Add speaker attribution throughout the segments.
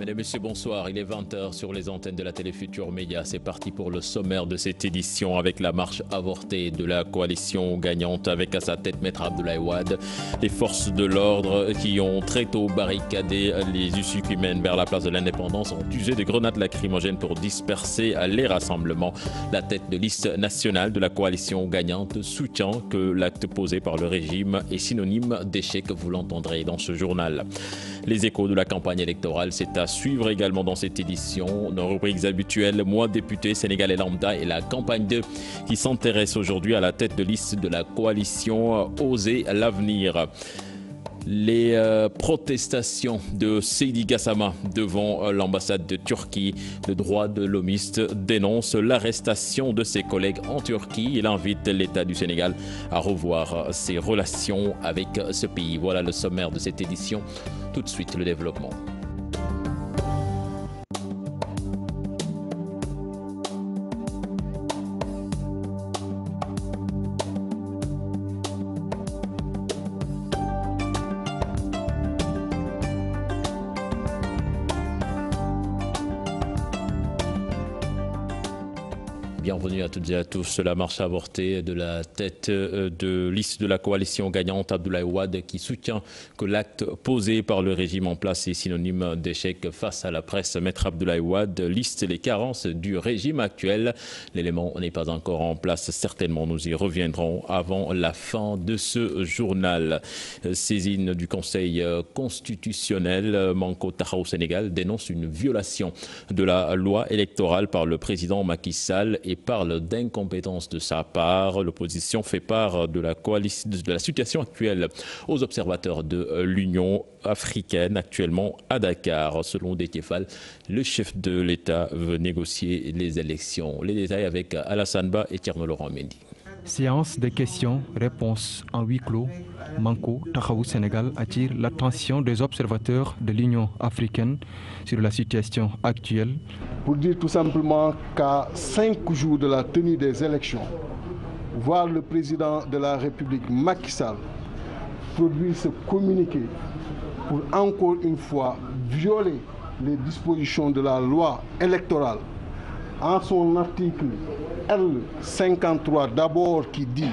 Speaker 1: Mesdames et messieurs, bonsoir. Il est 20h sur les antennes de la télé Futur Média. C'est parti pour le sommaire de cette édition avec la marche avortée de la coalition gagnante avec à sa tête Maître Abdoulaye Wade. Les forces de l'ordre qui ont très tôt barricadé les issues qui mènent vers la place de l'Indépendance ont usé de grenades lacrymogènes pour disperser les rassemblements. La tête de liste nationale de la coalition gagnante soutient que l'acte posé par le régime est synonyme d'échec. Vous l'entendrez dans ce journal. Les échos de la campagne électorale, c'est à suivre également dans cette édition. Nos rubriques habituelles, Moi député, Sénégalais lambda et la campagne 2 qui s'intéresse aujourd'hui à la tête de liste de la coalition Oser l'avenir. Les protestations de Seydi Gassama devant l'ambassade de Turquie. Le droit de l'homiste dénonce l'arrestation de ses collègues en Turquie. Il invite l'État du Sénégal à revoir ses relations avec ce pays. Voilà le sommaire de cette édition. Tout de suite, le développement. Bienvenue à toutes et à tous. La marche avortée de la tête de liste de la coalition gagnante Abdoulaye Wade qui soutient que l'acte posé par le régime en place est synonyme d'échec face à la presse. Maître Abdoulaye Wade liste les carences du régime actuel. L'élément n'est pas encore en place. Certainement, nous y reviendrons avant la fin de ce journal. Saisine du Conseil constitutionnel, Manko Taxawu Sénégal dénonce une violation de la loi électorale par le président Macky Sall et parle d'incompétence de sa part. L'opposition fait part de la situation actuelle aux observateurs de l'Union africaine actuellement à Dakar. Selon Déthié Fall, le chef de l'État veut négocier les élections. Les détails avec Alassane Ba et Thierno Laurent Mendy.
Speaker 2: Séance de questions-réponses en huis clos. Manko Taxawu Sénégal attire l'attention des observateurs de l'Union africaine sur la situation actuelle.
Speaker 3: Pour dire tout simplement qu'à 5 jours de la tenue des élections, voir le président de la République Macky Sall produire ce communiqué pour encore une fois violer les dispositions de la loi électorale en son article L53 d'abord qui dit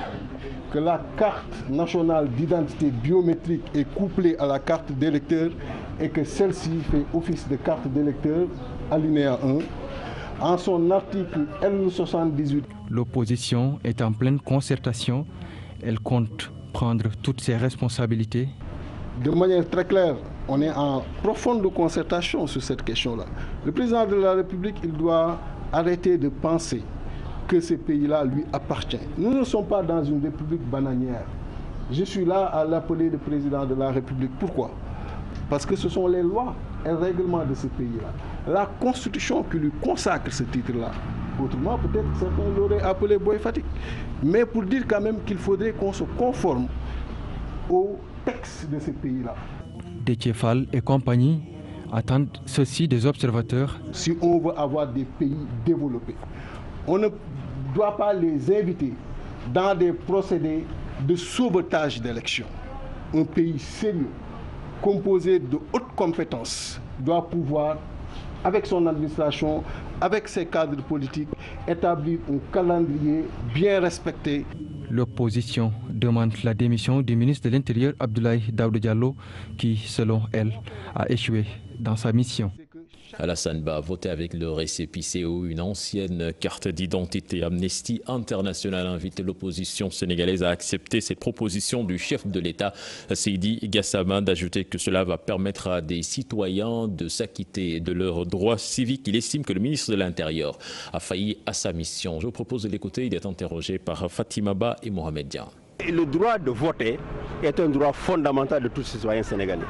Speaker 3: que la carte nationale d'identité biométrique est couplée à la carte d'électeur et que celle-ci fait office de carte d'électeur, alinéa 1, en son article L78.
Speaker 2: L'opposition est en pleine concertation. Elle compte prendre toutes ses responsabilités.
Speaker 3: De manière très claire, on est en profonde concertation sur cette question-là. Le président de la République, il doit arrêter de penser que ce pays-là lui appartient. Nous ne sommes pas dans une république bananière. Je suis là à l'appeler le président de la République. Pourquoi? Parce que ce sont les lois et règlements de ce pays-là. La Constitution qui lui consacre ce titre-là. Autrement, peut-être certains l'auraient appelé Boy Fatick. Mais pour dire quand même qu'il faudrait qu'on se conforme au texte de ce pays-là.
Speaker 2: Déthié Fall et compagnie attendent ceci des observateurs.
Speaker 3: Si on veut avoir des pays développés, on ne doit pas les inviter dans des procédés de sauvetage d'élections. Un pays sérieux, composé de hautes compétences, doit pouvoir, avec son administration, avec ses cadres politiques, établir un calendrier bien respecté.
Speaker 2: L'opposition demande la démission du ministre de l'Intérieur Abdoulaye Daouda Diallo qui, selon elle, a échoué dans sa mission.
Speaker 1: Alassane Ba a voté avec le récépissé ou une ancienne carte d'identité. Amnesty International invite l'opposition sénégalaise à accepter cette proposition du chef de l'État, Seydi Gassama, d'ajouter que cela va permettre à des citoyens de s'acquitter de leurs droits civiques. Il estime que le ministre de l'Intérieur a failli à sa mission. Je vous propose de l'écouter. Il est interrogé par Fatima Ba et Mohamed Dian.
Speaker 4: Le droit de voter est un droit fondamental de tous les citoyens sénégalais.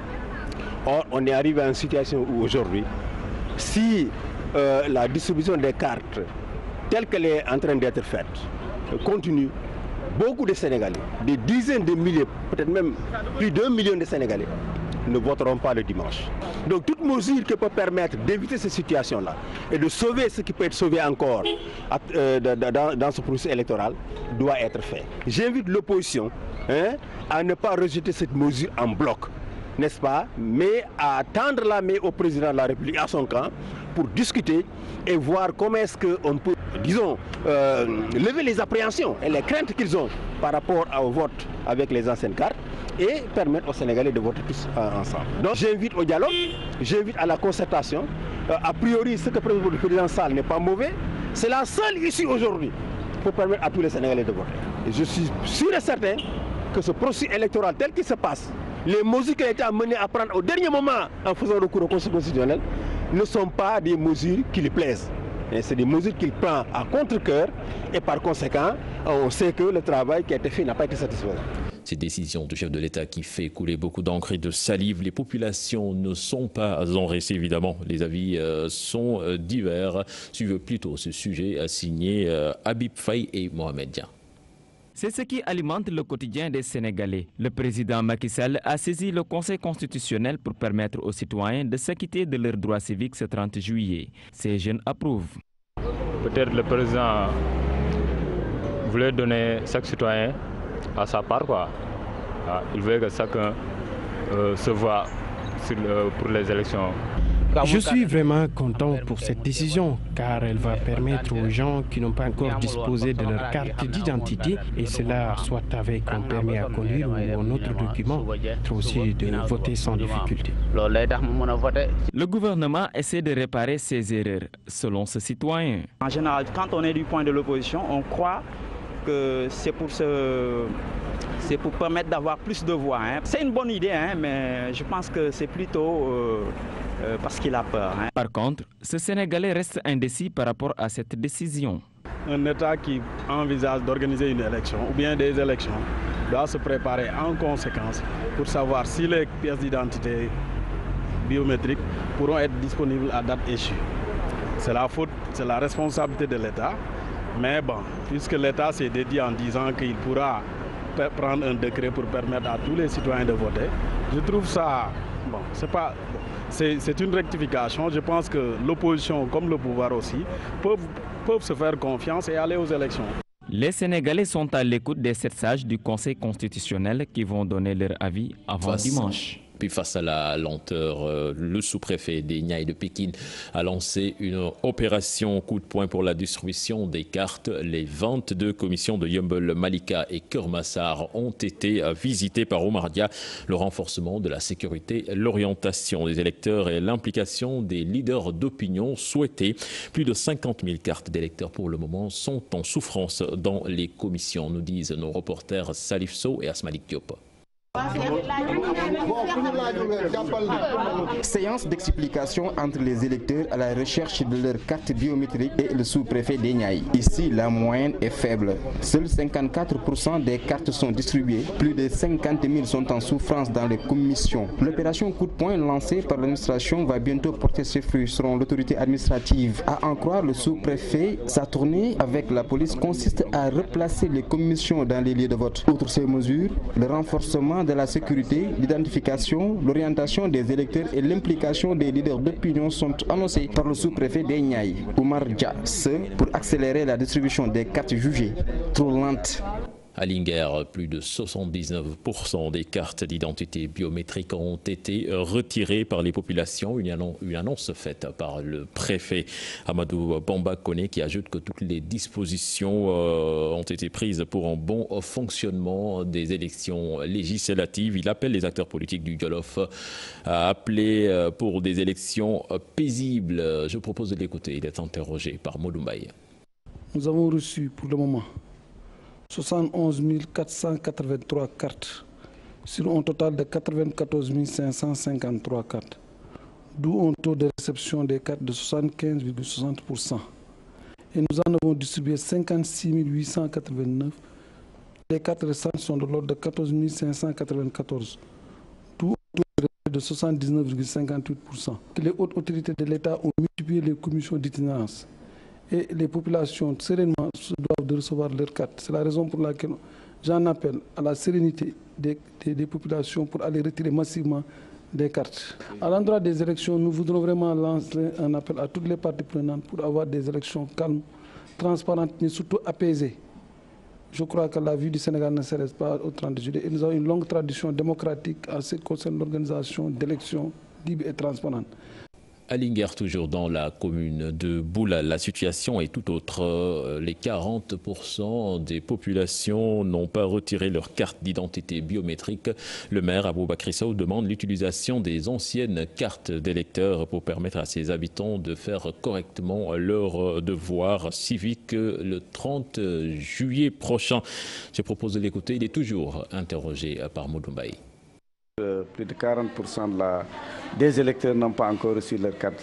Speaker 4: Or, on est arrivé à une situation où aujourd'hui, si la distribution des cartes telle qu'elle est en train d'être faite continue, beaucoup de Sénégalais, des dizaines de milliers, peut-être même plus d'1 million de Sénégalais, ne voteront pas le dimanche. Donc toute mesure qui peut permettre d'éviter cette situation-là et de sauver ce qui peut être sauvé encore dans ce processus électoral doit être fait. J'invite l'opposition à ne pas rejeter cette mesure en bloc. n'est-ce pas, mais à tendre la main au président de la République, à son camp, pour discuter et voir comment est-ce qu'on peut, disons, lever les appréhensions et les craintes qu'ils ont par rapport au vote avec les anciennes cartes et permettre aux Sénégalais de voter tous ensemble. Donc j'invite au dialogue, j'invite à la concertation. A priori, ce que présente le président Sall n'est pas mauvais. C'est la seule issue aujourd'hui pour permettre à tous les Sénégalais de voter. Et je suis sûr et certain que ce processus électoral tel qu'il se passe, les mesures qui ont été amenées à prendre au dernier moment en faisant recours au Conseil constitutionnel ne sont pas des mesures qui lui plaisent. C'est des mesures qu'il prend à contre-cœur et par conséquent, on sait que le travail qui a été fait n'a pas été satisfaisant.
Speaker 1: Ces décisions du chef de l'État qui fait couler beaucoup d'encre et de salive. Les populations ne sont pas enraissées, évidemment. Les avis sont divers. Suivez plutôt ce sujet signé Habib Faye et Mohamed Dia.
Speaker 5: C'est ce qui alimente le quotidien des Sénégalais. Le président Macky Sall a saisi le Conseil constitutionnel pour permettre aux citoyens de s'acquitter de leurs droits civiques ce 30 juillet. Ces jeunes approuvent.
Speaker 6: Peut-être le président voulait donner chaque citoyen à sa part, quoi. Il veut que chacun se voit pour les élections.
Speaker 7: Je suis vraiment content pour cette décision car elle va permettre aux gens qui n'ont pas encore disposé de leur carte d'identité, et cela soit avec un permis à conduire ou un autre document, aussi de voter sans difficulté.
Speaker 5: Le gouvernement essaie de réparer ses erreurs, selon ce citoyen.
Speaker 8: En général, quand on est du point de l'opposition, on croit que c'est pour permettre d'avoir plus de voix. C'est une bonne idée, mais je pense que c'est plutôt parce qu'il a peur.
Speaker 5: Par contre, ce Sénégalais reste indécis par rapport à cette décision.
Speaker 9: Un État qui envisage d'organiser une élection ou bien des élections doit se préparer en conséquence pour savoir si les pièces d'identité biométriques pourront être disponibles à date échue. C'est la faute, c'est la responsabilité de l'État. Mais bon, puisque l'État s'est dédié en disant qu'il pourra prendre un décret pour permettre à tous les citoyens de voter, je trouve ça, bon, c'est une rectification. Je pense que l'opposition, comme le pouvoir aussi, peuvent se faire confiance et aller aux élections.
Speaker 5: Les Sénégalais sont à l'écoute des 7 sages du Conseil constitutionnel qui vont donner leur avis avant dimanche.
Speaker 1: Puis face à la lenteur, le sous-préfet des Niayes de Pékin a lancé une opération coup de poing pour la distribution des cartes. Les 22 commissions de Yeumbeul, Malika et Keur Massar ont été visitées par Oumar Dia. Le renforcement de la sécurité, l'orientation des électeurs et l'implication des leaders d'opinion souhaités. Plus de 50 000 cartes d'électeurs pour le moment sont en souffrance dans les commissions, nous disent nos reporters Salif Sow et Asmalik Diop.
Speaker 10: Séance d'explication entre les électeurs à la recherche de leur carte biométrique et le sous-préfet des Niayes. Ici, la moyenne est faible. Seuls 54% des cartes sont distribuées. Plus de 50 000 sont en souffrance dans les commissions. L'opération coup de poing lancée par l'administration va bientôt porter ses fruits selon l'autorité administrative. À en croire le sous-préfet, sa tournée avec la police consiste à replacer les commissions dans les lieux de vote. Outre ces mesures, le renforcement de la sécurité, l'identification, l'orientation des électeurs et l'implication des leaders d'opinion sont annoncés par le sous-préfet des Niayes, Oumar Dia, pour accélérer la distribution des cartes jugées trop lentes.
Speaker 1: À Linguère, plus de 79% des cartes d'identité biométrique ont été retirées par les populations. Une annonce faite par le préfet Amadou Bamba Koné qui ajoute que toutes les dispositions ont été prises pour un bon fonctionnement des élections législatives. Il appelle les acteurs politiques du Jolof à appeler pour des élections paisibles. Je propose de l'écouter. Il est interrogé par Modoumaï.
Speaker 11: Nous avons reçu pour le moment 71 483 cartes sur un total de 94 553 cartes, d'où un taux de réception des cartes de 75,60%. Et nous en avons distribué 56 889. Les cartes restantes sont de l'ordre de 14 594, d'où un taux de 79,58%. Les hautes autorités de l'État ont multiplié les commissions d'itinérance. Et les populations sereinement doivent de recevoir leurs cartes. C'est la raison pour laquelle j'en appelle à la sérénité des populations pour aller retirer massivement des cartes. À l'endroit des élections, nous voudrons vraiment lancer un appel à toutes les parties prenantes pour avoir des élections calmes, transparentes, mais surtout apaisées. Je crois que la vie du Sénégal ne s'arrête pas au 30 juillet. Et nous avons une longue tradition démocratique en ce qui concerne l'organisation d'élections libres et transparentes.
Speaker 1: À Linguère, toujours dans la commune de Boula, la situation est tout autre. Les 40% des populations n'ont pas retiré leur carte d'identité biométrique. Le maire Aboubakry Sow demande l'utilisation des anciennes cartes d'électeurs pour permettre à ses habitants de faire correctement leur devoir civique le 30 juillet prochain. Je propose de l'écouter. Il est toujours interrogé par Moudoubaï.
Speaker 12: Plus de 40% des électeurs n'ont pas encore reçu leur carte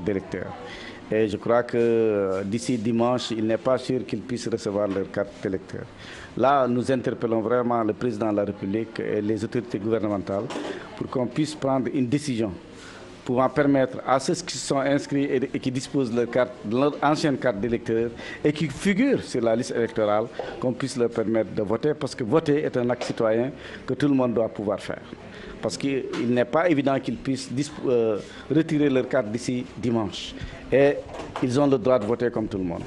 Speaker 12: d'électeur. Et je crois que d'ici dimanche, il n'est pas sûr qu'ils puissent recevoir leur carte d'électeur. Là, nous interpellons vraiment le président de la République et les autorités gouvernementales pour qu'on puisse prendre une décision pouvant permettre à ceux qui sont inscrits et qui disposent de leur ancienne carte d'électeur et qui figurent sur la liste électorale, qu'on puisse leur permettre de voter, parce que voter est un acte citoyen que tout le monde doit pouvoir faire. Parce qu'il n'est pas évident qu'ils puissent retirer leur carte d'ici dimanche. Et ils ont le droit de voter comme tout le monde.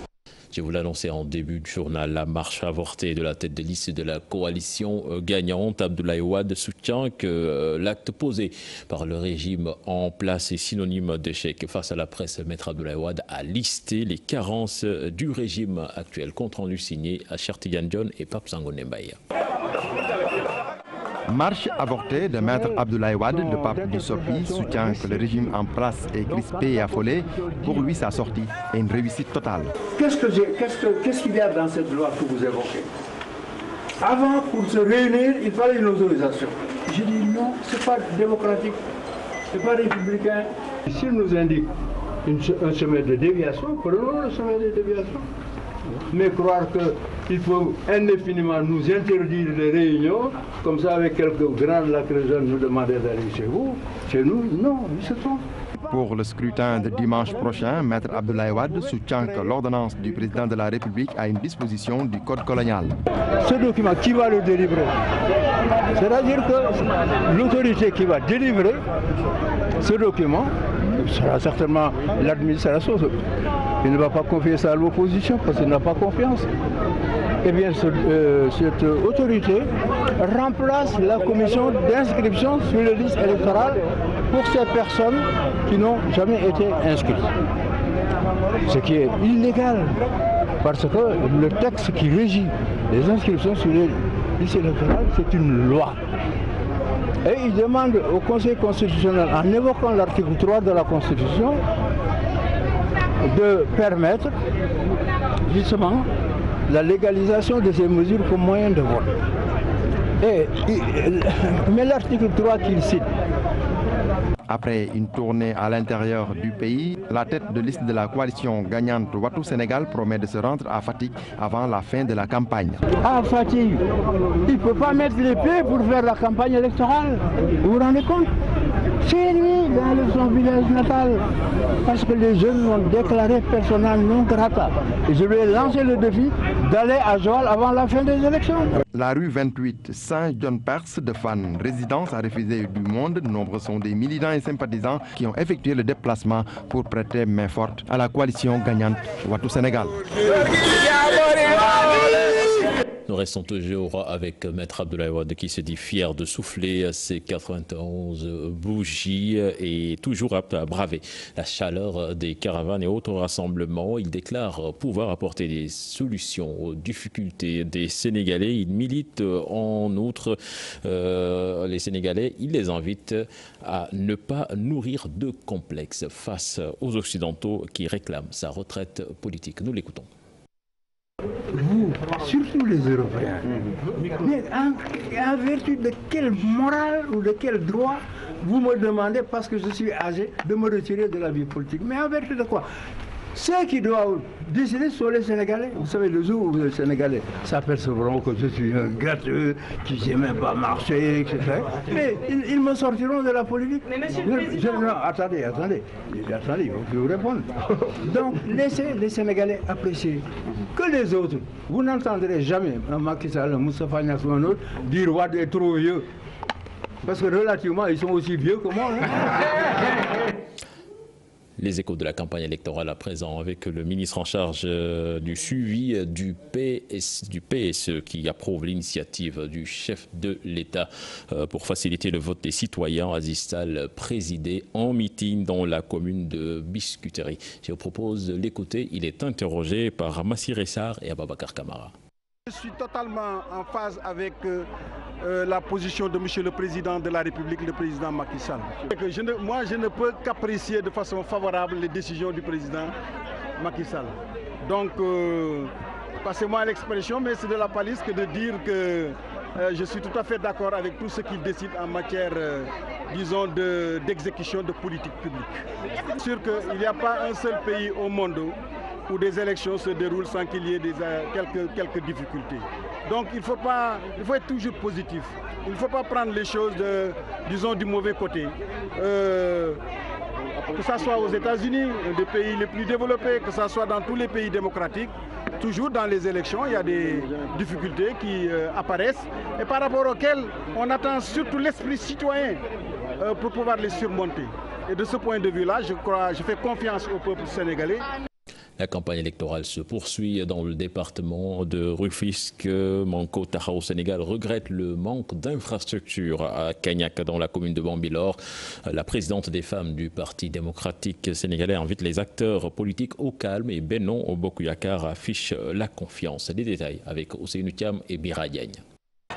Speaker 1: Je vous l'annonçais en début de journal, la marche avortée de la tête de liste de la coalition gagnante, Abdoulaye Wade, soutient que l'acte posé par le régime en place est synonyme d'échec. Face à la presse, Maître Abdoulaye Wade a listé les carences du régime actuel. Compte rendu signé à Chertigan John et Pape Sangone Mbaye.
Speaker 13: Marche avortée de Maître Abdoulaye Wade, le pape du Sopi, soutient que le régime en place est crispé et affolé. Pour lui, sa sortie est une réussite totale.
Speaker 14: Qu'est-ce qu'il y a dans cette loi que vous évoquez? Avant, pour se réunir, il fallait une autorisation. Je dis non, ce n'est pas démocratique, ce n'est pas républicain. S'il nous indique un chemin de déviation, prenons le chemin de déviation. Mais croire qu'il faut indéfiniment nous interdire les réunions, comme ça avec quelques grands lacrymogènes nous demander d'aller chez vous, chez nous, non, ils se trompent.
Speaker 13: Pour le scrutin de dimanche prochain, Maître Abdoulaye Wade soutient que l'ordonnance du président de la République a une disposition du code colonial.
Speaker 14: Ce document, qui va le délivrer? C'est-à-dire que l'autorité qui va délivrer ce document sera certainement l'administration. Il ne va pas confier ça à l'opposition parce qu'il n'a pas confiance. Eh bien, cette autorité remplace la commission d'inscription sur les listes électorales pour ces personnes qui n'ont jamais été inscrites. Ce qui est illégal, parce que le texte qui régit les inscriptions sur les listes électorales, c'est une loi. Et il demande au Conseil constitutionnel, en évoquant l'article 3 de la Constitution, de permettre justement la légalisation de ces mesures comme moyen de vote. Mais l'article 3 qu'il cite.
Speaker 13: Après une tournée à l'intérieur du pays, la tête de liste de la coalition gagnante Wattu Sénégal promet de se rendre à Fatick avant la fin de la campagne.
Speaker 14: À Fatick, il ne peut pas mettre les pieds pour faire la campagne électorale. Vous vous rendez compte? C'est lui dans son village natal. Parce que les jeunes ont déclaré persona non grata. Et je lui ai lancé le défi d'aller à Joal avant la fin des élections.
Speaker 13: La rue 28 Saint-John-Perse de Fann, résidence à refuser du monde. Nombreux sont des militants et sympathisants qui ont effectué le déplacement pour prêter main forte à la coalition gagnante Wattu Sénégal.
Speaker 1: Nous restons toujours avec Maître Abdoulaye Wade qui se dit fier de souffler ses 91 bougies et toujours apte à braver la chaleur des caravanes et autres rassemblements. Il déclare pouvoir apporter des solutions aux difficultés des Sénégalais. Il milite en outre les Sénégalais. Il les invite à ne pas nourrir de complexes face aux Occidentaux qui réclament sa retraite politique. Nous l'écoutons.
Speaker 14: Vous, surtout les Européens, mais en vertu de quelle morale ou de quel droit vous me demandez, parce que je suis âgé, de me retirer de la vie politique? Mais en vertu de quoi? Ceux qui doivent décider sont les Sénégalais. Vous savez, le jour où les Sénégalais s'apercevront que je suis un gâteux, qui ne sait même pas marcher, etc. Mais ils me sortiront de la politique. Mais monsieur le Président... Non, attendez, il faut vous répondre. Donc, laissez les Sénégalais apprécier. Que les autres, vous n'entendrez jamais un Macky Sall, un Moustapha Niasse ou un autre dire Wade est trop vieux. Parce que relativement, ils sont aussi vieux que moi. Hein.
Speaker 1: Les échos de la campagne électorale à présent avec le ministre en charge du suivi du PSE qui approuve l'initiative du chef de l'État pour faciliter le vote des citoyens. Aziz Sall présidé en meeting dans la commune de Biscuiterie. Je vous propose de l'écouter. Il est interrogé par Massir Essar et Ababakar Kamara.
Speaker 3: Je suis totalement en phase avec la position de M. le Président de la République, le Président Macky Sall. Moi, je ne peux qu'apprécier de façon favorable les décisions du Président Macky Sall. Donc, passez-moi l'expression, mais c'est de la palisse que de dire que je suis tout à fait d'accord avec tout ce qu'il décide en matière, disons, d'exécution de politique publique. C'est sûr qu'il n'y a pas un seul pays au monde où des élections se déroulent sans qu'il y ait quelques difficultés. Donc il faut être toujours positif. Il ne faut pas prendre les choses disons, du mauvais côté. Que ce soit aux États-Unis, un des pays les plus développés, que ce soit dans tous les pays démocratiques, toujours dans les élections, il y a des difficultés qui apparaissent et par rapport auxquelles on attend surtout l'esprit citoyen pour pouvoir les surmonter. Et de ce point de vue-là, je fais confiance au peuple sénégalais.
Speaker 1: La campagne électorale se poursuit dans le département de Rufisque. Manko Taxawu Sénégal regrette le manque d'infrastructures à Kagnack dans la commune de Bambilor. La présidente des femmes du Parti démocratique sénégalais invite les acteurs politiques au calme et Benno Bokk Yakaar affiche la confiance. Des détails avec Ousseynou Thiam et Bira Diagne.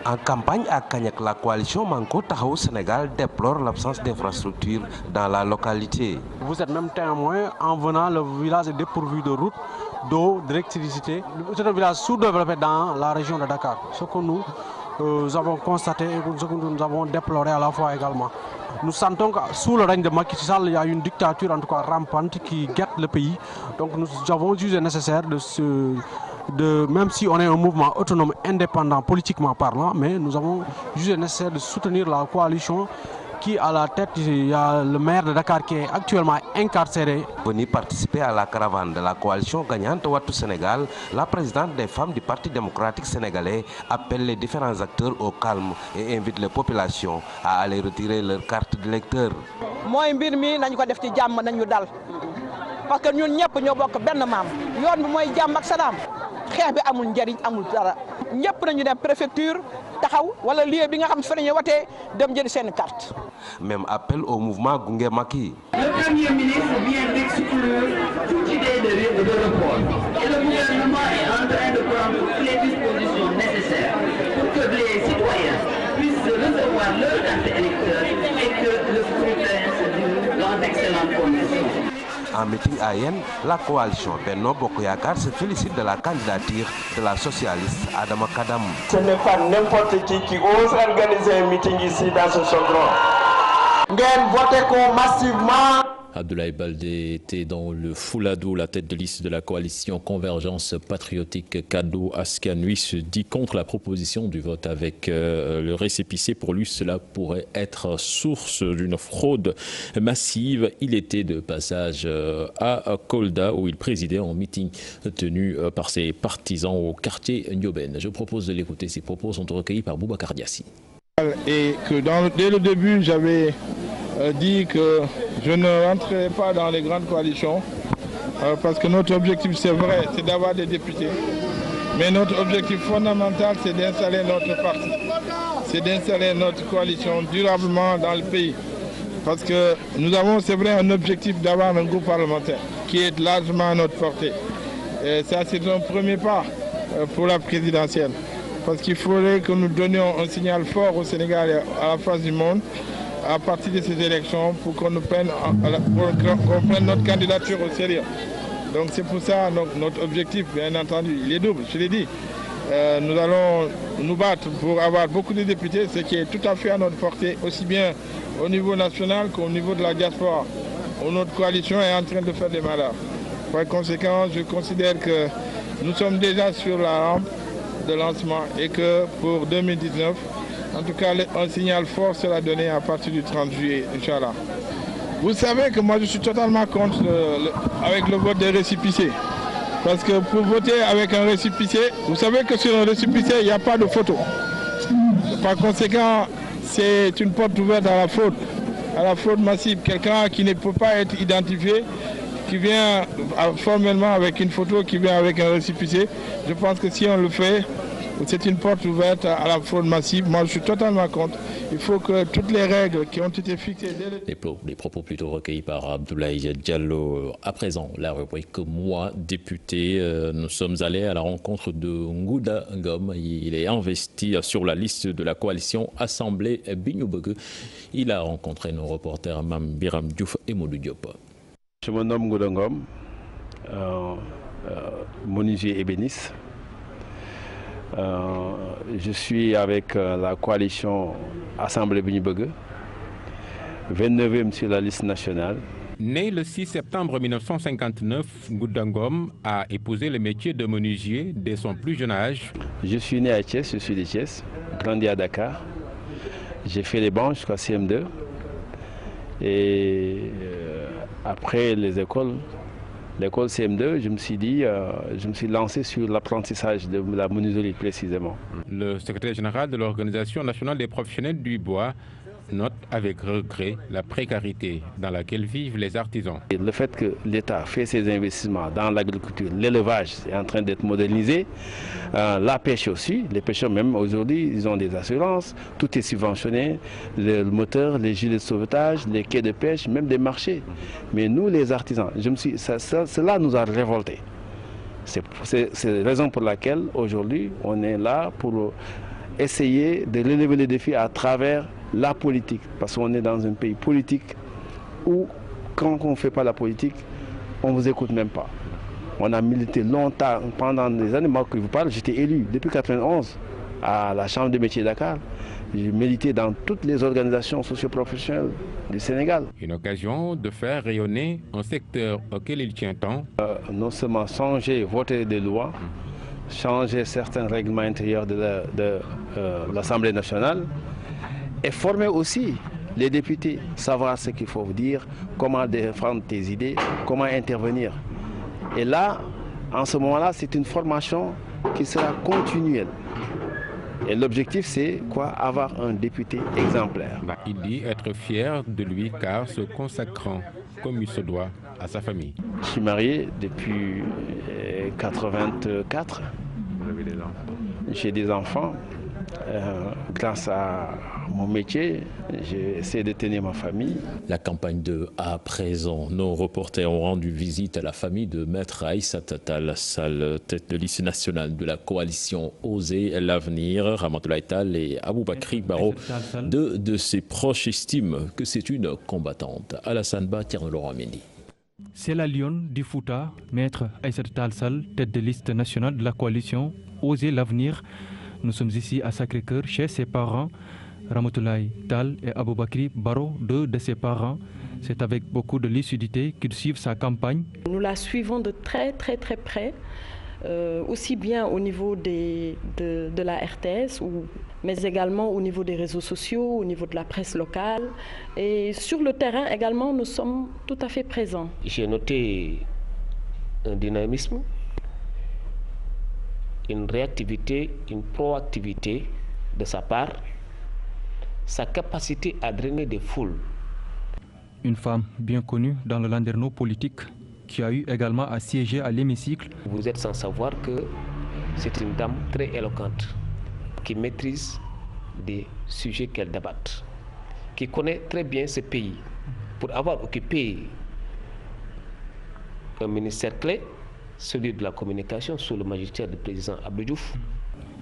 Speaker 15: En campagne à Kagnack, la coalition Manko Taxawu Sénégal déplore l'absence d'infrastructures dans la localité.
Speaker 16: Vous êtes même témoin, en venant, le village est dépourvu de routes, d'eau, d'électricité. C'est un village sous-développé dans la région de Dakar. Ce que nous avons constaté et ce que nous avons déploré à la fois également. Nous sentons que sous le règne de Macky Sall, il y a une dictature en tout cas rampante qui guette le pays. Donc nous avons jugé nécessaire même si on est un mouvement autonome indépendant politiquement parlant, mais nous avons jugé nécessaire de soutenir la coalition qui à la tête, il y a le maire de Dakar qui est actuellement incarcéré.
Speaker 15: Venu participer à la caravane de la coalition gagnante Wattu Sénégal, la présidente des femmes du Parti démocratique sénégalais appelle les différents acteurs au calme et invite les populations à aller retirer leur carte d'électeur.
Speaker 17: Moy mbir mi nañ ko def ci jamm nañu dal parce que ñun ñëpp ñoo bokk benn maam yoon bi mooy jàmm ak salaam xeex bi amul njariñ amul dara ñëpp nañu dem préfecture taxaw wala lieu bi nga xam fa ñu watee dem jëli seen carte.
Speaker 15: Même appel au mouvement Gunge Macky.
Speaker 18: Le Premier ministre vient d'exclure toute idée de report et le gouvernement est en train de prendre toutes les dispositions nécessaires pour que les citoyens puissent recevoir leur carte électeur et que le scrutin se déroule dans d'excellentes conditions.
Speaker 15: En meeting à Yen, la coalition Benno Bokk Yakaar se félicite de la candidature de la socialiste Adama Kadam.
Speaker 19: Ce n'est pas n'importe qui ose organiser un meeting ici dans ce chaudron. Votez massivement.
Speaker 1: Abdoulaye Baldé était dans le Fouladou, la tête de liste de la coalition Convergence patriotique Kaddu Askan Wi se dit contre la proposition du vote avec le récépissé. Pour lui, cela pourrait être source d'une fraude massive. Il était de passage à Kolda où il présidait un meeting tenu par ses partisans au quartier Ndioben. Je propose de l'écouter. Ses propos sont recueillis par Boubacar Diassi.
Speaker 20: Et que dès le début, j'avais dit que je ne rentrerai pas dans les grandes coalitions parce que notre objectif, c'est vrai, c'est d'avoir des députés. Mais notre objectif fondamental, c'est d'installer notre parti, c'est d'installer notre coalition durablement dans le pays. Parce que nous avons, c'est vrai, un objectif d'avoir un groupe parlementaire qui est largement à notre portée. Et ça, c'est un premier pas pour la présidentielle. Parce qu'il faudrait que nous donnions un signal fort au Sénégal et à la face du monde à partir de ces élections pour qu'on prenne notre candidature au sérieux. Donc c'est pour ça notre objectif, bien entendu, il est double, je l'ai dit. Nous allons nous battre pour avoir beaucoup de députés, ce qui est tout à fait à notre portée, aussi bien au niveau national qu'au niveau de la diaspora, où notre coalition est en train de faire des malheurs. Par conséquent, je considère que nous sommes déjà sur la rampe de lancement et que pour 2019, en tout cas, un signal fort sera donné à partir du 30 juillet, Inch'Allah. Vous savez que moi je suis totalement contre avec le vote des récépissés. Parce que pour voter avec un récépissé, vous savez que sur un récépissé, il n'y a pas de photo. Par conséquent, c'est une porte ouverte à la fraude. à la fraude massive. Quelqu'un qui ne peut pas être identifié, qui vient formellement avec une photo, qui vient avec un récépissé. Je pense que si on le fait, c'est une porte ouverte à la fraude massive. Moi, je suis totalement contre. Il faut que toutes les règles qui ont été fixées...
Speaker 1: Les propos plutôt recueillis par Abdoulaye Diallo. À présent, la rubrique Moi, député. Nous sommes allés à la rencontre de Ngouda Ngom. Il est investi sur la liste de la coalition Assemblée Bignoubegue. Il a rencontré nos reporters Mam Biram Diouf et Modou Diop.
Speaker 4: Je me nomme Ngouda Ngom, menuisier ébéniste. Je suis avec la coalition Assemblée Bignoubegue, 29e sur la liste nationale.
Speaker 21: Né le 6 septembre 1959, Ngouda Ngom a épousé le métier de menuisier dès son plus jeune âge.
Speaker 4: Je suis né à Thiès, je suis de Thiès, grandi à Dakar. J'ai fait les bancs jusqu'à CM2. Et après l'école CM2, je me suis lancé sur l'apprentissage de la menuiserie précisément.
Speaker 21: Le secrétaire général de l'Organisation nationale des professionnels du bois note avec regret la précarité dans laquelle vivent les artisans.
Speaker 4: Et le fait que l'État fait ses investissements dans l'agriculture, l'élevage est en train d'être modernisé, la pêche aussi, les pêcheurs même aujourd'hui, ils ont des assurances, tout est subventionné, le moteur, les gilets de sauvetage, les quais de pêche, même des marchés. Mais nous les artisans, cela nous a révoltés. C'est la raison pour laquelle aujourd'hui on est là pour essayer de relever les défis à travers la politique, parce qu'on est dans un pays politique où quand on ne fait pas la politique, on ne vous écoute même pas. On a milité longtemps, pendant des années, moi que je vous parle, j'étais élu depuis 1991 à la Chambre des métiers de Dakar. J'ai milité dans toutes les organisations socio-professionnelles du Sénégal.
Speaker 21: Une occasion de faire rayonner un secteur auquel il tient tant.
Speaker 4: Non seulement changer, voter des lois, changer certains règlements intérieurs de l'Assemblée nationale, et former aussi les députés, savoir ce qu'il faut dire, comment défendre tes idées, comment intervenir. Et là, en ce moment-là, c'est une formation qui sera continuelle. Et l'objectif, c'est quoi? Avoir un député exemplaire.
Speaker 21: Il dit être fier de lui car se consacrant comme il se doit à sa famille.
Speaker 4: Je suis marié depuis 1984.
Speaker 21: Vous avez des enfants?
Speaker 4: J'ai des enfants. Grâce à mon métier, j'essaie de tenir ma famille.
Speaker 1: La campagne de À présent, nos reporters ont rendu visite à la famille de Maître Aïssata Tall Sall, tête de liste nationale de la coalition Oser l'avenir. Ramatoulaye Tall et Aboubakry Baro, deux de ses proches, estiment que c'est une combattante. Alassane Ba, Laurent Mendy.
Speaker 2: C'est la lionne du Fouta, Maître Aïssata Tall Sall, tête de liste nationale de la coalition Oser l'avenir. Nous sommes ici à Sacré-Cœur chez ses parents, Ramatoulaye Tall et Aboubakry Baro, deux de ses parents. C'est avec beaucoup de lucidité qu'ils suivent sa campagne.
Speaker 22: Nous la suivons de très près, aussi bien au niveau de la RTS, mais également au niveau des réseaux sociaux, au niveau de la presse locale. Et sur le terrain également, nous sommes tout à fait présents.
Speaker 23: J'ai noté un dynamisme, une réactivité, une proactivité de sa part, sa capacité à drainer des foules.
Speaker 2: Une femme bien connue dans le landerneau politique qui a eu également à siéger à l'hémicycle.
Speaker 23: Vous êtes sans savoir que c'est une dame très éloquente, qui maîtrise des sujets qu'elle débatte, qui connaît très bien ce pays. Pour avoir occupé un ministère clé, celui de la communication sous le magistère du président Abdou Diouf.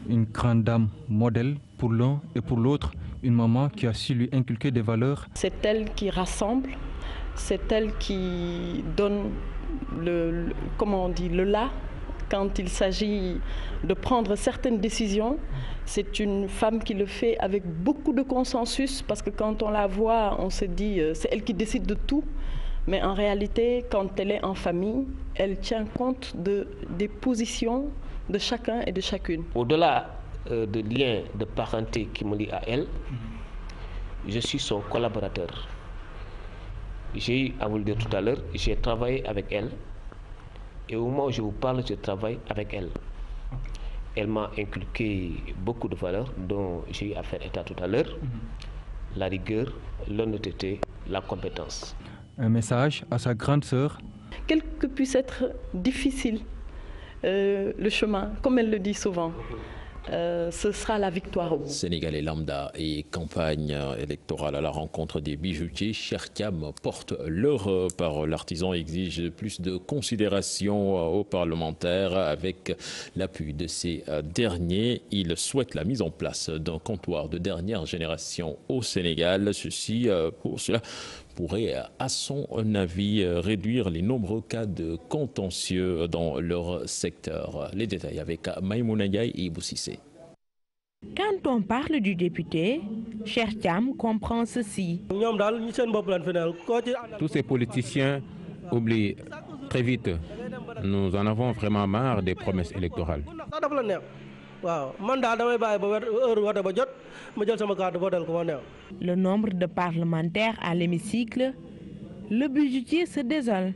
Speaker 2: Une grande dame modèle pour l'un et pour l'autre, une maman qui a su lui inculquer des valeurs.
Speaker 22: C'est elle qui rassemble, c'est elle qui donne le là quand il s'agit de prendre certaines décisions. C'est une femme qui le fait avec beaucoup de consensus, parce que quand on la voit, on se dit c'est elle qui décide de tout. Mais en réalité, quand elle est en famille, elle tient compte des positions de chacun et de chacune.
Speaker 23: Au-delà de liens de parenté qui me lient à elle, je suis son collaborateur. J'ai eu à vous le dire tout à l'heure, j'ai travaillé avec elle. Et au moment où je vous parle, je travaille avec elle. Elle m'a inculqué beaucoup de valeurs dont j'ai eu à faire état tout à l'heure. La rigueur, l'honnêteté, la compétence.
Speaker 2: Un message à sa grande sœur.
Speaker 22: Quel que puisse être difficile le chemin, comme elle le dit souvent, ce sera la victoire.
Speaker 1: Sénégalais lambda et campagne électorale à la rencontre des bijoutiers. Cheikh Thiam porte leur parole. L'artisan exige plus de considération aux parlementaires avec l'appui de ces derniers. Il souhaite la mise en place d'un comptoir de dernière génération au Sénégal. Pour cela pourrait, à son avis, réduire les nombreux cas de contentieux dans leur secteur. Les détails avec Maïmouna Ndiaye et Ibou Cissé.
Speaker 6: Quand on parle du député, Cheikh Thiam comprend ceci.
Speaker 21: Tous ces politiciens oublient très vite. Nous en avons vraiment marre des promesses électorales.
Speaker 6: Le nombre de parlementaires à l'hémicycle, le budgétier se désole.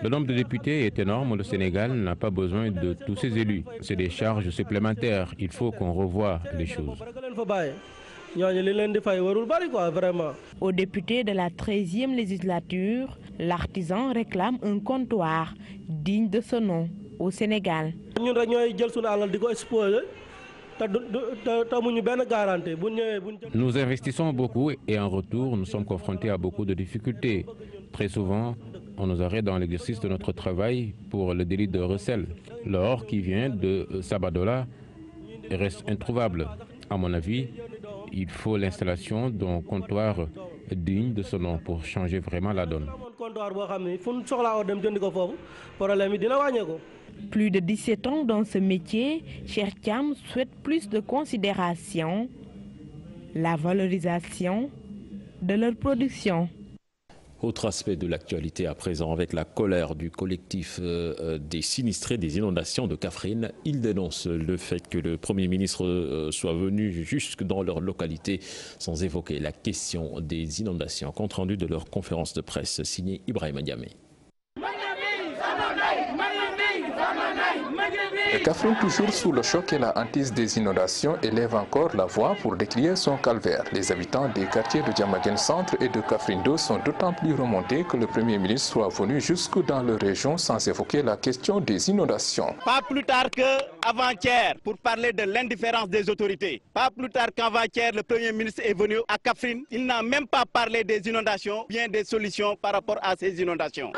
Speaker 21: Le nombre de députés est énorme. Le Sénégal n'a pas besoin de tous ces élus. C'est des charges supplémentaires. Il faut qu'on revoie les choses.
Speaker 6: Aux députés de la 13e législature, l'artisan réclame un comptoir digne de ce nom au Sénégal.
Speaker 21: Nous investissons beaucoup et en retour, nous sommes confrontés à beaucoup de difficultés. Très souvent, on nous arrête dans l'exercice de notre travail pour le délit de recel. L'or qui vient de Sabadola reste introuvable. À mon avis, il faut l'installation d'un comptoir digne de ce nom pour changer vraiment la donne.
Speaker 6: Plus de 17 ans dans ce métier, Cheikh Thiam souhaite plus de considération, la valorisation de leur production.
Speaker 1: Autre aspect de l'actualité à présent, avec la colère du collectif des sinistrés des inondations de Kaffrine. Ils dénoncent le fait que le Premier ministre soit venu jusque dans leur localité sans évoquer la question des inondations. Compte rendu de leur conférence de presse signé Ibrahima Diamé.
Speaker 7: Kaffrine, toujours sous le choc et la hantise des inondations, élève encore la voix pour décrier son calvaire. Les habitants des quartiers de Diamaguène Centre et de Kaffrine 2 sont d'autant plus remontés que le Premier ministre soit venu jusque dans leur région sans évoquer la question des inondations.
Speaker 8: Pas plus tard qu'avant-hier, pour parler de l'indifférence des autorités. Pas plus tard qu'avant-hier, le Premier ministre est venu à Kaffrine. Il n'a même pas parlé des inondations, bien des solutions par rapport à ces inondations.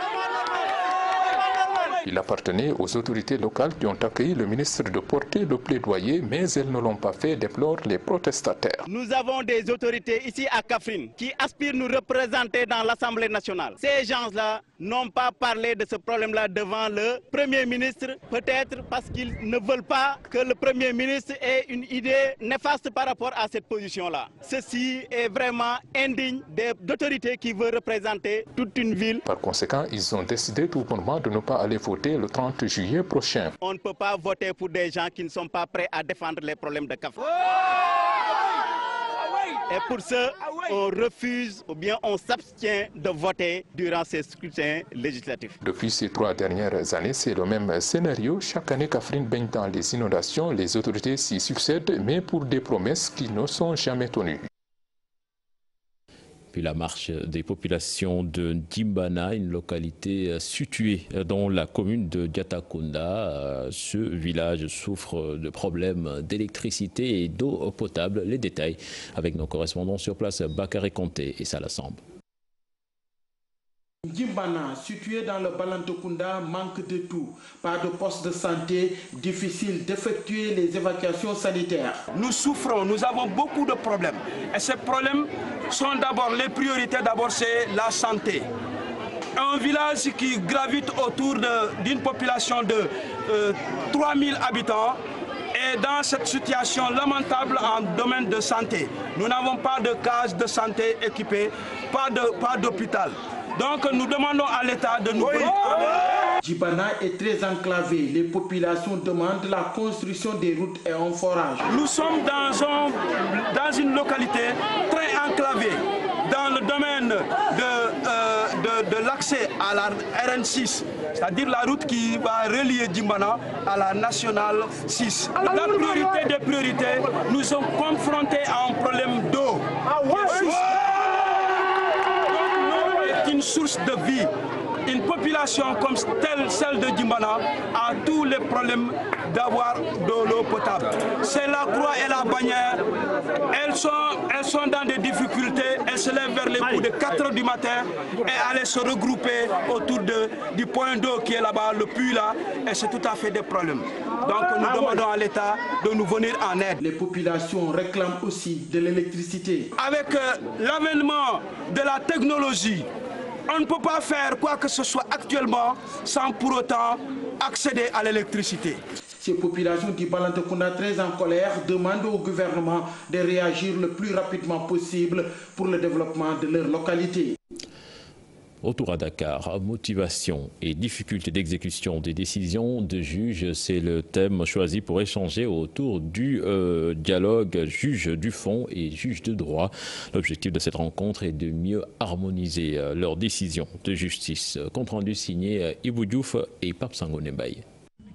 Speaker 7: Il appartenait aux autorités locales qui ont accueilli le ministre de porter le plaidoyer, mais elles ne l'ont pas fait, déplorent les protestataires.
Speaker 8: Nous avons des autorités ici à Kaffrine qui aspirent nous représenter dans l'Assemblée nationale. Ces gens-là n'ont pas parlé de ce problème-là devant le Premier ministre, peut-être parce qu'ils ne veulent pas que le Premier ministre ait une idée néfaste par rapport à cette position-là. Ceci est vraiment indigne d'autorités qui veulent représenter toute une ville.
Speaker 7: Par conséquent, ils ont décidé tout bonnement de ne pas aller voter le 30 juillet prochain.
Speaker 8: On ne peut pas voter pour des gens qui ne sont pas prêts à défendre les problèmes de Kaffrine. Et pour ça, on refuse ou bien on s'abstient de voter durant ces scrutins législatifs.
Speaker 7: Depuis ces 3 dernières années, c'est le même scénario. Chaque année, Kaffrine baigne dans les inondations. Les autorités s'y succèdent, mais pour des promesses qui ne sont jamais tenues.
Speaker 1: Puis la marche des populations de Ndimbana, une localité située dans la commune de Diatakunda. Ce village souffre de problèmes d'électricité et d'eau potable. Les détails avec nos correspondants sur place, Bakary Conté et Salah Samb.
Speaker 24: Ndimbana, situé dans le Balantokunda, manque de tout. Pas de poste de santé, difficile d'effectuer les évacuations sanitaires.
Speaker 25: Nous souffrons, nous avons beaucoup de problèmes. Et ces problèmes sont d'abord, les priorités d'abord c'est la santé. Un village qui gravite autour d'une population de 3000 habitants est dans cette situation lamentable en domaine de santé. Nous n'avons pas de case de santé équipée, pas d'hôpital. Donc nous demandons à l'État de nous...
Speaker 24: Djibana est très enclavé. Les populations demandent la construction des routes et un forage.
Speaker 25: Nous sommes dans une localité très enclavée dans le domaine de l'accès à la RN6, c'est-à-dire la route qui va relier Djibana à la nationale 6. La priorité des priorités, nous sommes confrontés à un problème d'eau. source de vie. Une population comme celle de Djimbana a tous les problèmes d'avoir de l'eau potable. C'est la croix et la bannière. Elles sont dans des difficultés. Elles se lèvent vers les coups de 4 h du matin et allaient se regrouper autour du point d'eau qui est là-bas, le puits là. Et c'est tout à fait des problèmes. Donc nous demandons à l'État de nous venir en aide.
Speaker 24: Les populations réclament aussi de l'électricité.
Speaker 25: Avec l'avènement de la technologie, on ne peut pas faire quoi que ce soit actuellement sans pour autant accéder à l'électricité.
Speaker 24: Ces populations du Balantacounda, très en colère, demandent au gouvernement de réagir le plus rapidement possible pour le développement de leur localité.
Speaker 1: Retour à Dakar, motivation et difficulté d'exécution des décisions de juges, c'est le thème choisi pour échanger autour du dialogue juge du fond et juge de droit. L'objectif de cette rencontre est de mieux harmoniser leurs décisions de justice. Compte rendu signé Ibou Diouf et Pape Sangone Mbaye.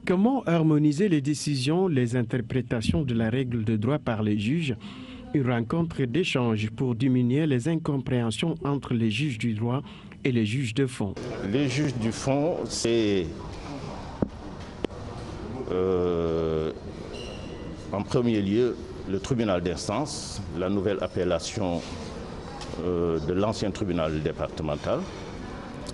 Speaker 5: Comment harmoniser les décisions, les interprétations de la règle de droit par les juges? Une rencontre d'échange pour diminuer les incompréhensions entre les juges du droit et les juges de fond.
Speaker 9: Les juges du fond, c'est en premier lieu le tribunal d'instance, la nouvelle appellation de l'ancien tribunal départemental.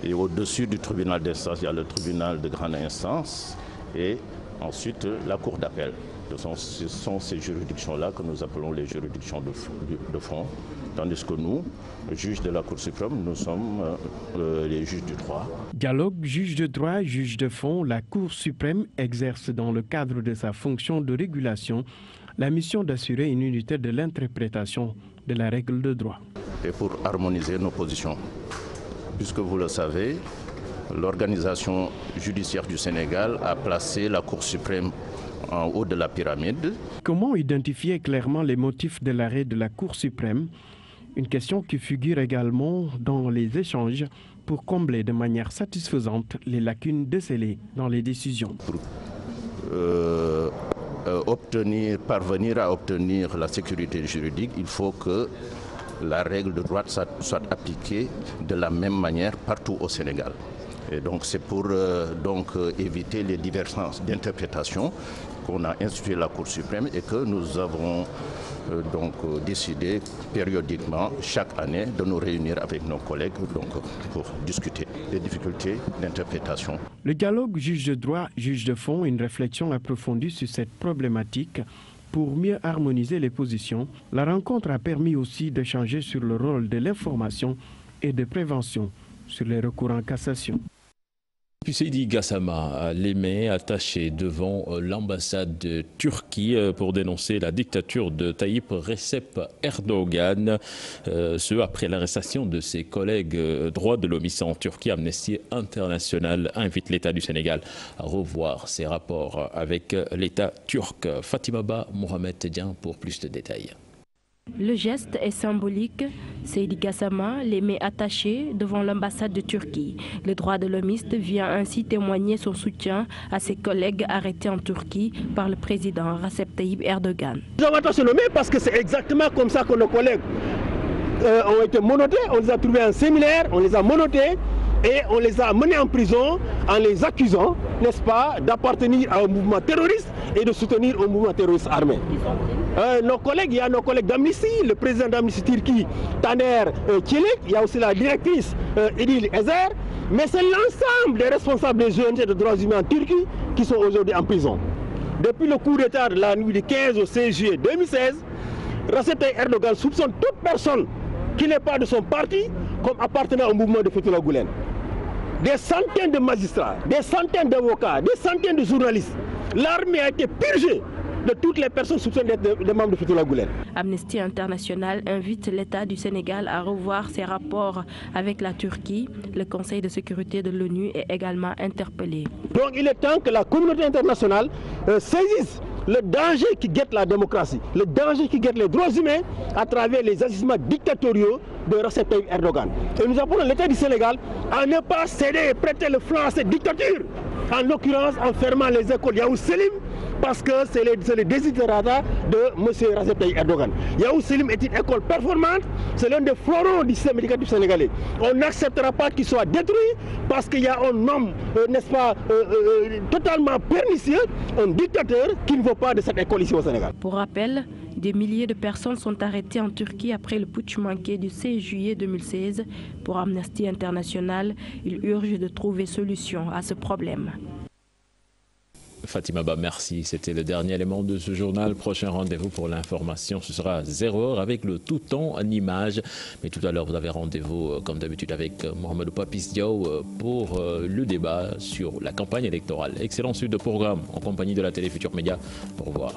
Speaker 9: Et au-dessus du tribunal d'instance, il y a le tribunal de grande instance et ensuite la cour d'appel. Ce sont ces juridictions-là que nous appelons les juridictions de fond, tandis que nous, juges de la Cour suprême, nous sommes les juges du droit.
Speaker 5: Dialogue juge de droit, juge de fond, la Cour suprême exerce dans le cadre de sa fonction de régulation la mission d'assurer une unité de l'interprétation de la règle de droit.
Speaker 9: Et pour harmoniser nos positions, puisque vous le savez, l'organisation judiciaire du Sénégal a placé la Cour suprême en haut de la pyramide.
Speaker 5: Comment identifier clairement les motifs de l'arrêt de la Cour suprême? Une question qui figure également dans les échanges pour combler de manière satisfaisante les lacunes décelées dans les décisions.
Speaker 9: Pour parvenir à obtenir la sécurité juridique, il faut que la règle de droit soit appliquée de la même manière partout au Sénégal. Et donc c'est pour éviter les divergences d'interprétation qu'on a institué la Cour suprême et que nous avons décidé périodiquement chaque année de nous réunir avec nos collègues pour discuter des difficultés d'interprétation.
Speaker 5: Le dialogue juge de droit, juge de fond, une réflexion approfondie sur cette problématique pour mieux harmoniser les positions. La rencontre a permis aussi d'échanger sur le rôle de l'information et de prévention sur les recours en cassation.
Speaker 1: Puis Seydi Gassama, Lémé, attaché devant l'ambassade de Turquie pour dénoncer la dictature de Tayyip Recep Erdogan. Ce après l'arrestation de ses collègues droits de l'homme en Turquie. Amnesty International invite l'État du Sénégal à revoir ses rapports avec l'État turc. Fatima Ba Mohamed Dian pour plus de détails.
Speaker 10: Le geste est symbolique. Seydi Gassama les met attachés devant l'ambassade de Turquie. Le droit de l'homiste vient ainsi témoigner son soutien à ses collègues arrêtés en Turquie par le président Recep Tayyip Erdogan.
Speaker 4: Nous avons attaché le nommé parce que c'est exactement comme ça que nos collègues ont été menottés. On les a trouvés en séminaire, on les a menottés et on les a menés en prison en les accusant, n'est-ce pas, d'appartenir à un mouvement terroriste et de soutenir un mouvement terroriste armé. Nos collègues, il y a nos collègues d'Amnesty, le président d'Amnesty Turquie, Taner Çelik, il y a aussi la directrice Edil Ezer, mais c'est l'ensemble des responsables des ONG de droits humains en Turquie qui sont aujourd'hui en prison. Depuis le coup d'État de la nuit du 15 au 16 juillet 2016, Recep Tayyip Erdogan soupçonne toute personne qui n'est pas de son parti comme appartenant au mouvement de Fethullah Gülen. Des centaines de magistrats, des centaines d'avocats, des centaines de journalistes. L'armée a été purgée de toutes les personnes soupçonnées d'être des membres de Fethullah Gülen.
Speaker 10: Amnesty International invite l'État du Sénégal à revoir ses rapports avec la Turquie. Le Conseil de sécurité de l'ONU est également interpellé.
Speaker 4: Donc il est temps que la communauté internationale saisisse le danger qui guette la démocratie, le danger qui guette les droits humains à travers les agissements dictatoriaux de Recep Tayyip Erdogan. Et nous appelons l'État du Sénégal à ne pas céder et prêter le flanc à cette dictature, en l'occurrence en fermant les écoles Yahou Selim, parce que c'est le desiderata de M. Recep Tayyip Erdogan. Yahoo Selim est une école performante, c'est l'un des fleurons du système éducatif sénégalais. On n'acceptera pas qu'il soit détruit parce qu'il y a un homme, n'est-ce pas, totalement pernicieux, un dictateur qui ne veut pas de cette école ici au Sénégal.
Speaker 10: Pour rappel, des milliers de personnes sont arrêtées en Turquie après le putsch manqué du 16 juillet 2016. Pour Amnesty International, il urge de trouver solution à ce problème.
Speaker 1: Fatima Ba, merci. C'était le dernier élément de ce journal. Prochain rendez-vous pour l'information, ce sera 0h avec le tout temps en images. Mais tout à l'heure, vous avez rendez-vous, comme d'habitude, avec Mohamed Papis Diaw pour le débat sur la campagne électorale. Excellent suite de programme en compagnie de la Télé Futur Média. Au revoir.